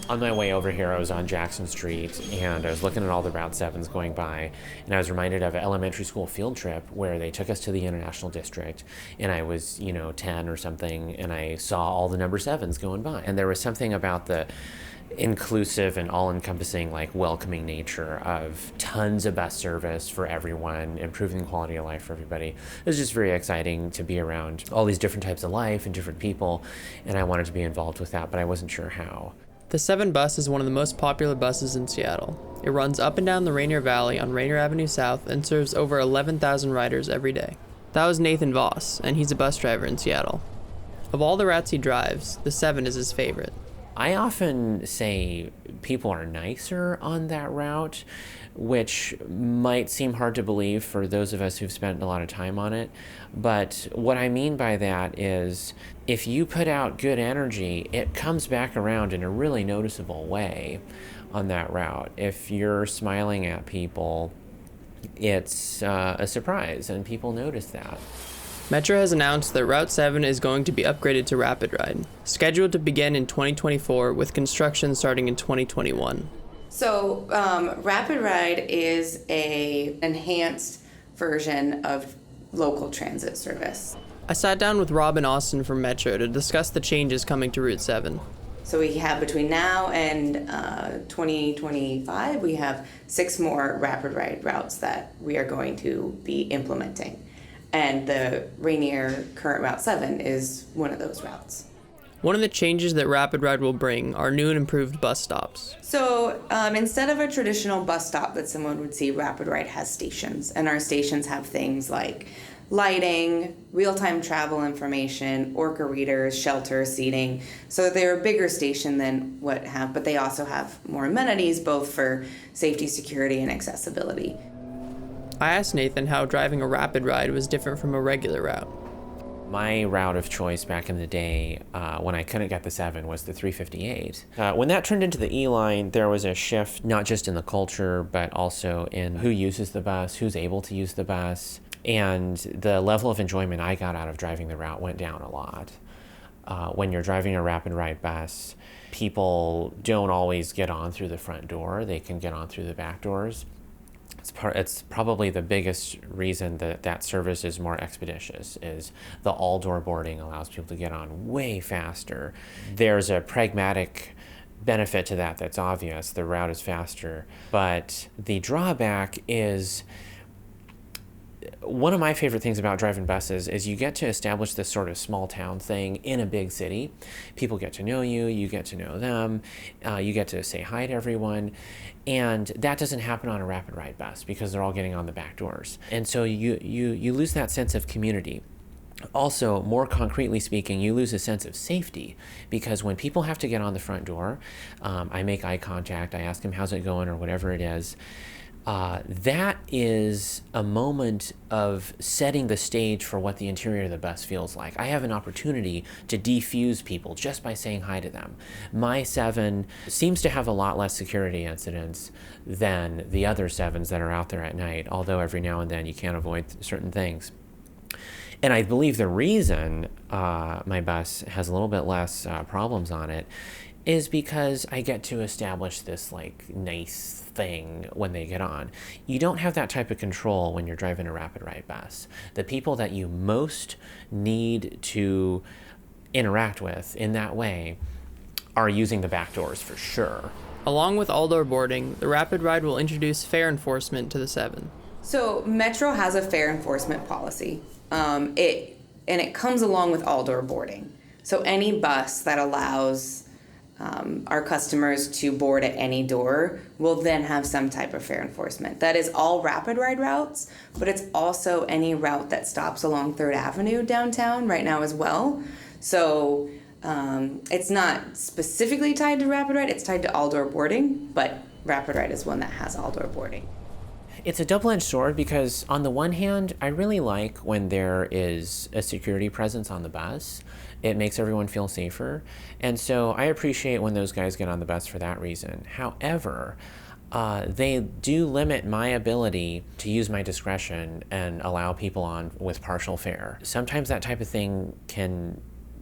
On my way over here, I was on Jackson Street, and I was looking at all the Route 7s going by, and I was reminded of an elementary school field trip where they took us to the International District, and I was, 10 or something, and I saw all the number 7s going by. And there was something about the inclusive and all-encompassing, welcoming nature of tons of bus service for everyone, improving the quality of life for everybody. It was just very exciting to be around all these different types of life and different people, and I wanted to be involved with that, but I wasn't sure how. The 7 bus is one of the most popular buses in Seattle. It runs up and down the Rainier Valley on Rainier Avenue South and serves over 11,000 riders every day. That was Nathan Voss, and he's a bus driver in Seattle. Of all the routes he drives, the 7 is his favorite. I often say people are nicer on that route, which might seem hard to believe for those of us who've spent a lot of time on it. But what I mean by that is if you put out good energy, it comes back around in a really noticeable way on that route. If you're smiling at people, it's a surprise, and people notice that. Metro has announced that Route 7 is going to be upgraded to Rapid Ride, scheduled to begin in 2024 with construction starting in 2021. So Rapid Ride is an enhanced version of local transit service. I sat down with Rob and Austin from Metro to discuss the changes coming to Route 7. So we have between now and 2025, we have 6 more Rapid Ride routes that we are going to be implementing. And the Rainier current Route 7 is one of those routes. One of the changes that Rapid Ride will bring are new and improved bus stops. So instead of a traditional bus stop that someone would see, Rapid Ride has stations. And our stations have things like lighting, real-time travel information, orca readers, shelter, seating. So they're a bigger station than but they also have more amenities, both for safety, security, and accessibility. I asked Nathan how driving a Rapid Ride was different from a regular route. My route of choice back in the day, when I couldn't get the 7, was the 358. When that turned into the E-line, there was a shift, not just in the culture, but also in who uses the bus, who's able to use the bus, and the level of enjoyment I got out of driving the route went down a lot. When you're driving a Rapid Ride bus, people don't always get on through the front door. They can get on through the back doors. It's probably the biggest reason that service is more expeditious, is the all-door boarding allows people to get on way faster. There's a pragmatic benefit to that that's obvious. The route is faster. But the drawback is, one of my favorite things about driving buses is you get to establish this sort of small town thing in a big city. People get to know you, you get to know them, you get to say hi to everyone. And that doesn't happen on a Rapid Ride bus because they're all getting on the back doors. And so you lose that sense of community. Also, more concretely speaking, you lose a sense of safety because when people have to get on the front door, I make eye contact, I ask them how's it going or whatever it is. That is a moment of setting the stage for what the interior of the bus feels like. I have an opportunity to defuse people just by saying hi to them. My 7 seems to have a lot less security incidents than the other 7s that are out there at night, although every now and then you can't avoid certain things. And I believe the reason my bus has a little bit less problems on it is because I get to establish this nice thing when they get on. You don't have that type of control when you're driving a Rapid Ride bus. The people that you most need to interact with in that way are using the back doors for sure. Along with all-door boarding, the Rapid Ride will introduce fare enforcement to the 7. So Metro has a fare enforcement policy. It comes along with all-door boarding. So any bus that allows our customers to board at any door will then have some type of fare enforcement. That is all Rapid Ride routes, but it's also any route that stops along 3rd Avenue downtown right now as well. So it's not specifically tied to Rapid Ride, it's tied to all-door boarding, but Rapid Ride is one that has all-door boarding. It's a double-edged sword because on the one hand, I really like when there is a security presence on the bus. It makes everyone feel safer. And so I appreciate when those guys get on the bus for that reason. However, they do limit my ability to use my discretion and allow people on with partial fare. Sometimes that type of thing can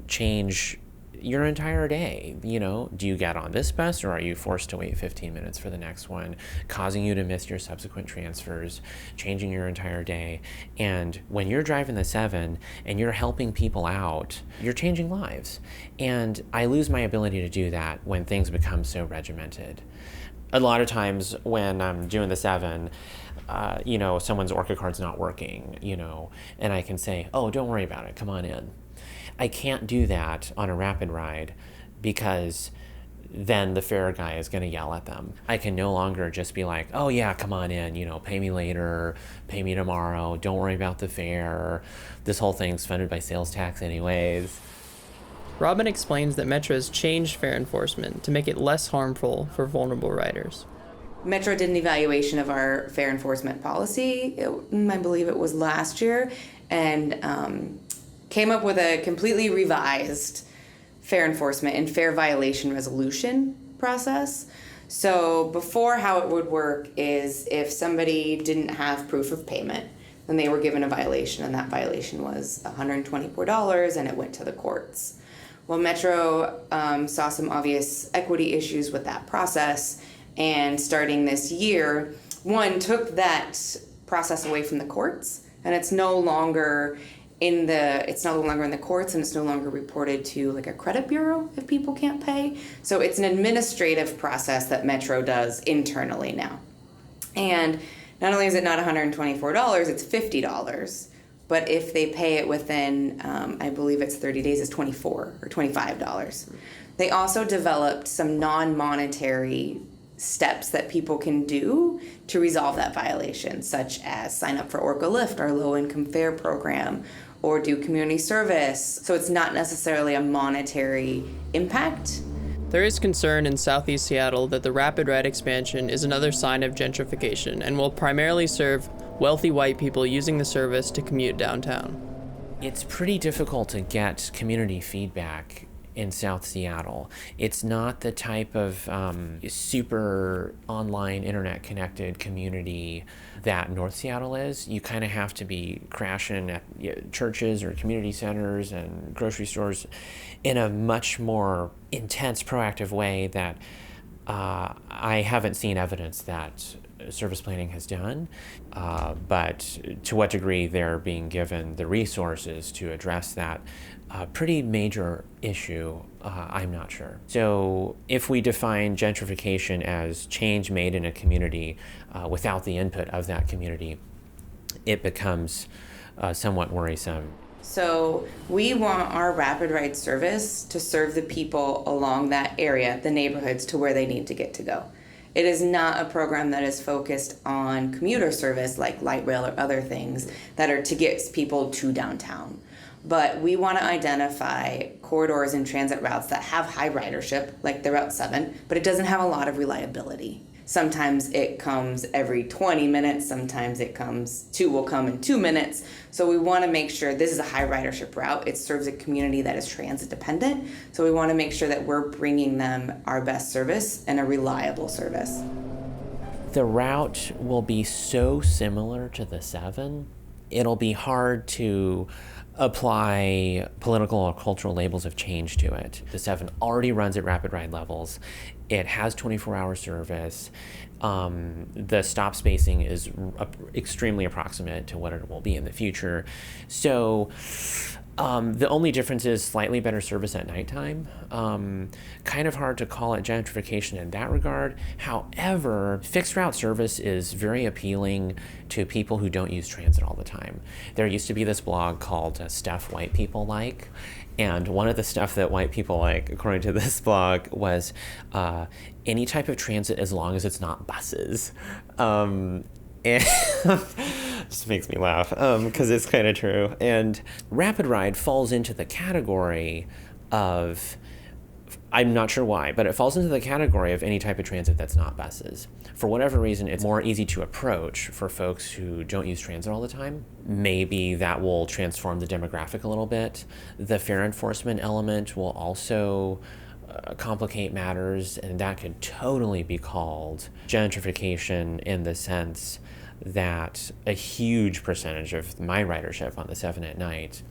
change your entire day. Do you get on this bus, or are you forced to wait 15 minutes for the next one, causing you to miss your subsequent transfers, changing your entire day? And when you're driving the 7 and you're helping people out, you're changing lives. And I lose my ability to do that when things become so regimented. A lot of times when I'm doing the 7, someone's Orca card's not working, and I can say, oh, don't worry about it, come on in. I can't do that on a rapid ride because then the fare guy is going to yell at them. I can no longer just be like, oh yeah, come on in, pay me later, pay me tomorrow, don't worry about the fare. This whole thing's funded by sales tax anyways. Robin explains that Metro has changed fare enforcement to make it less harmful for vulnerable riders. Metro did an evaluation of our fare enforcement policy, I believe it was last year, and came up with a completely revised fare enforcement and fare violation resolution process. So before, how it would work is if somebody didn't have proof of payment, then they were given a violation, and that violation was $124, and it went to the courts. Well, Metro saw some obvious equity issues with that process, and starting this year, took that process away from the courts, and it's no longer in the courts, and it's no longer reported to like a credit bureau if people can't pay. So it's an administrative process that Metro does internally now. And not only is it not $124, it's $50. But if they pay it within, I believe it's 30 days, it's $24 or $25. They also developed some non-monetary steps that people can do to resolve that violation, such as sign up for Orca Lift, our low-income fare program, or do community service. So it's not necessarily a monetary impact. There is concern in Southeast Seattle that the rapid ride expansion is another sign of gentrification and will primarily serve wealthy white people using the service to commute downtown. It's pretty difficult to get community feedback in South Seattle. It's not the type of super online internet connected community that North Seattle is. You kind of have to be crashing at churches or community centers and grocery stores in a much more intense, proactive way that I haven't seen evidence that service planning has done, but to what degree they're being given the resources to address that pretty major issue, I'm not sure. So if we define gentrification as change made in a community without the input of that community, it becomes somewhat worrisome. So we want our rapid ride service to serve the people along that area, the neighborhoods, to where they need to get to go. It is not a program that is focused on commuter service like light rail or other things that are to get people to downtown. But we want to identify corridors and transit routes that have high ridership, like the Route 7, but it doesn't have a lot of reliability. Sometimes it comes every 20 minutes, sometimes will come in 2 minutes. So we want to make sure this is a high ridership route. It serves a community that is transit dependent. So we want to make sure that we're bringing them our best service and a reliable service. The route will be so similar to the 7, it'll be hard to apply political or cultural labels of change to it. The 7 already runs at rapid ride levels. It has 24-hour service. The stop spacing is extremely approximate to what it will be in the future. So the only difference is slightly better service at nighttime. Kind of hard to call it gentrification in that regard. However, fixed route service is very appealing to people who don't use transit all the time. There used to be this blog called Stuff White People Like, and one of the stuff that white people like, according to this blog, was any type of transit as long as it's not buses. And just makes me laugh because it's kind of true. And rapid ride falls into the category of, I'm not sure why, but it falls into the category of any type of transit that's not buses. For whatever reason, it's more easy to approach for folks who don't use transit all the time. Maybe that will transform the demographic a little bit. The fare enforcement element will also complicate matters, and that could totally be called gentrification in the sense that a huge percentage of my ridership on the 7 at night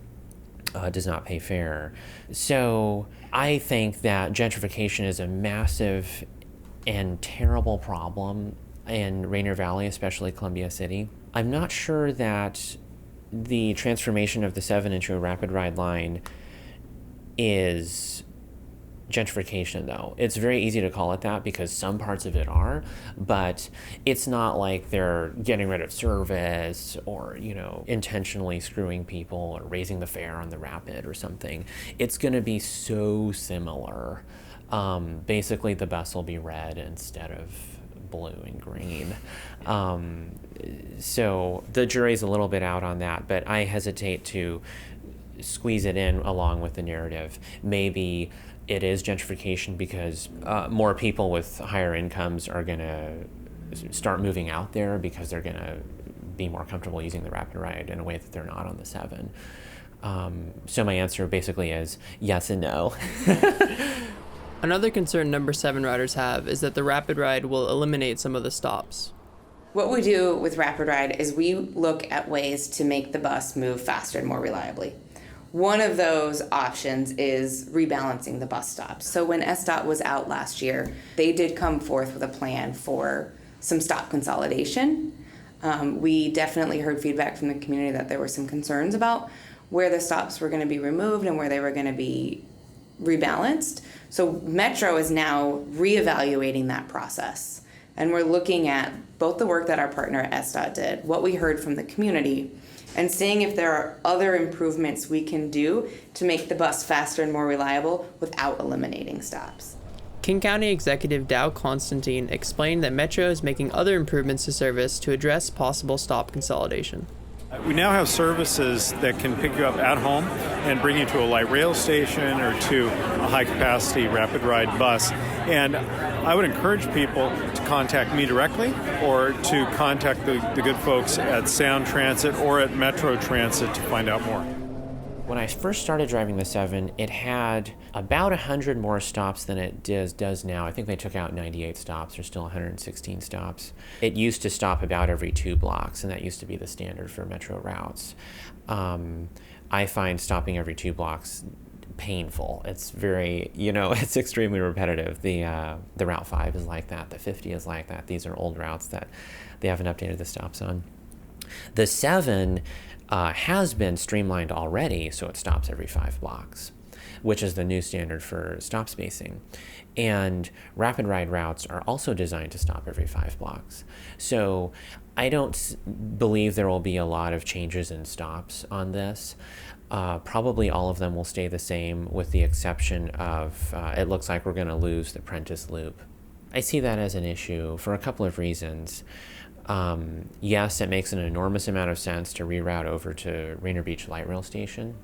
does not pay fare. So I think that gentrification is a massive and terrible problem in Rainier Valley, especially Columbia City. I'm not sure that the transformation of the 7 into a rapid ride line is gentrification, though. It's very easy to call it that because some parts of it are, but it's not like they're getting rid of service or, intentionally screwing people or raising the fare on the rapid or something. It's going to be so similar. Basically, the bus will be red instead of blue and green. So the jury's a little bit out on that, but I hesitate to squeeze it in along with the narrative. Maybe it is gentrification because more people with higher incomes are going to start moving out there because they're going to be more comfortable using the rapid ride in a way that they're not on the 7. So my answer basically is yes and no. Another concern number 7 riders have is that the rapid ride will eliminate some of the stops. What we do with rapid ride is we look at ways to make the bus move faster and more reliably. One of those options is rebalancing the bus stops. So when SDOT was out last year, they did come forth with a plan for some stop consolidation. We definitely heard feedback from the community that there were some concerns about where the stops were going to be removed and where they were going to be rebalanced. So Metro is now reevaluating that process. And we're looking at both the work that our partner at SDOT did, what we heard from the community, and seeing if there are other improvements we can do to make the bus faster and more reliable without eliminating stops. King County Executive Dow Constantine explained that Metro is making other improvements to service to address possible stop consolidation. We now have services that can pick you up at home and bring you to a light rail station or to a high-capacity rapid ride bus. And I would encourage people to contact me directly or to contact the good folks at Sound Transit or at Metro Transit to find out more. When I first started driving the 7, it had about 100 more stops than it does now. I think they took out 98 stops. There's still 116 stops. It used to stop about every 2 blocks, and that used to be the standard for Metro routes. I find stopping every 2 blocks painful. It's very, it's extremely repetitive. The Route 5 is like that. The 50 is like that. These are old routes that they haven't updated the stops on. The 7 has been streamlined already, so it stops every 5 blocks, which is the new standard for stop spacing. And rapid ride routes are also designed to stop every 5 blocks. So I don't believe there will be a lot of changes in stops on this. Probably all of them will stay the same with the exception of it looks like we're going to lose the Prentice Loop. I see that as an issue for a couple of reasons. Yes, it makes an enormous amount of sense to reroute over to Rainier Beach Light Rail Station.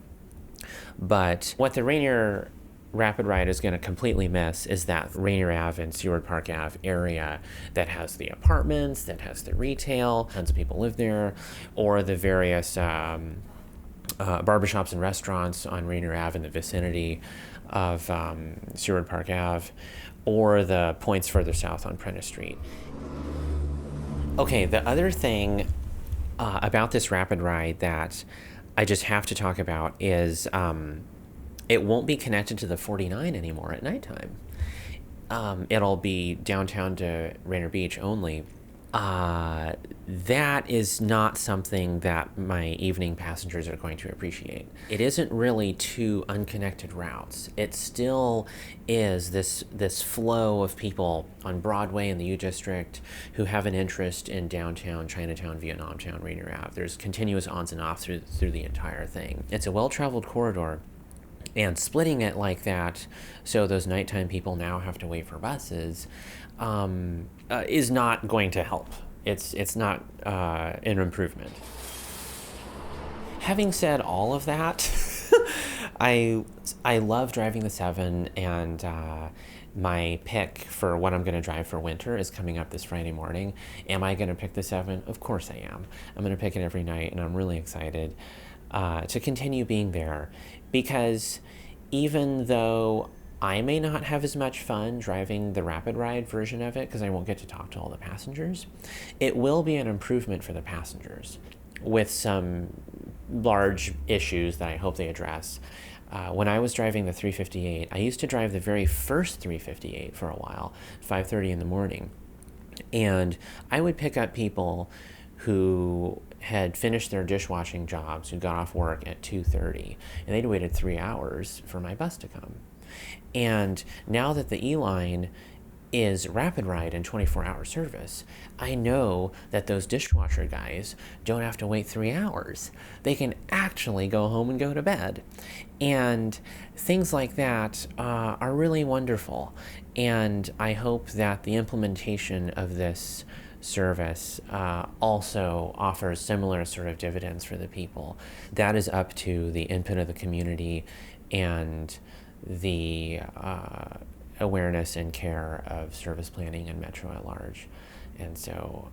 But what the Rainier Rapid Ride is going to completely miss is that Rainier Ave and Seward Park Ave area that has the apartments, that has the retail, tons of people live there, or the various barbershops and restaurants on Rainier Ave in the vicinity of Seward Park Ave, or the points further south on Prentice Street. Okay, the other thing about this rapid ride that I just have to talk about is it won't be connected to the 49 anymore at nighttime. It'll be downtown to Rainier Beach only. That is not something that my evening passengers are going to appreciate. It isn't really two unconnected routes. It still is this flow of people on Broadway in the U District who have an interest in downtown, Chinatown, Vietnamtown, Rainier Ave. There's continuous ons and offs through the entire thing. It's a well-traveled corridor. And splitting it like that, so those nighttime people now have to wait for buses, is not going to help. It's not an improvement. Having said all of that, I love driving the 7, and my pick for what I'm going to drive for winter is coming up this Friday morning. Am I going to pick the 7? Of course I am. I'm going to pick it every night, and I'm really excited to continue being there, because even though I may not have as much fun driving the rapid ride version of it because I won't get to talk to all the passengers, it will be an improvement for the passengers with some large issues that I hope they address. When I was driving the 358, I used to drive the very first 358 for a while, 5:30 in the morning. And I would pick up people who had finished their dishwashing jobs, who got off work at 2:30, and they'd waited 3 hours for my bus to come. And now that the E-Line is rapid ride and 24-hour service, I know that those dishwasher guys don't have to wait 3 hours. They can actually go home and go to bed. And things like that are really wonderful. And I hope that the implementation of this service also offers similar sort of dividends for the people. That is up to the input of the community and the awareness and care of service planning and Metro at large. And so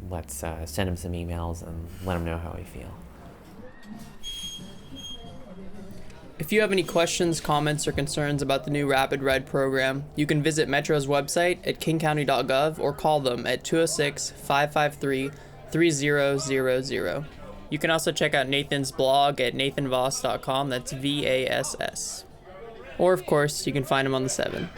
let's send them some emails and let them know how we feel. If you have any questions, comments, or concerns about the new Rapid Ride program, you can visit Metro's website at kingcounty.gov or call them at 206-553-3000. You can also check out Nathan's blog at nathanvoss.com, that's VASS. Or, of course, you can find him on the 7.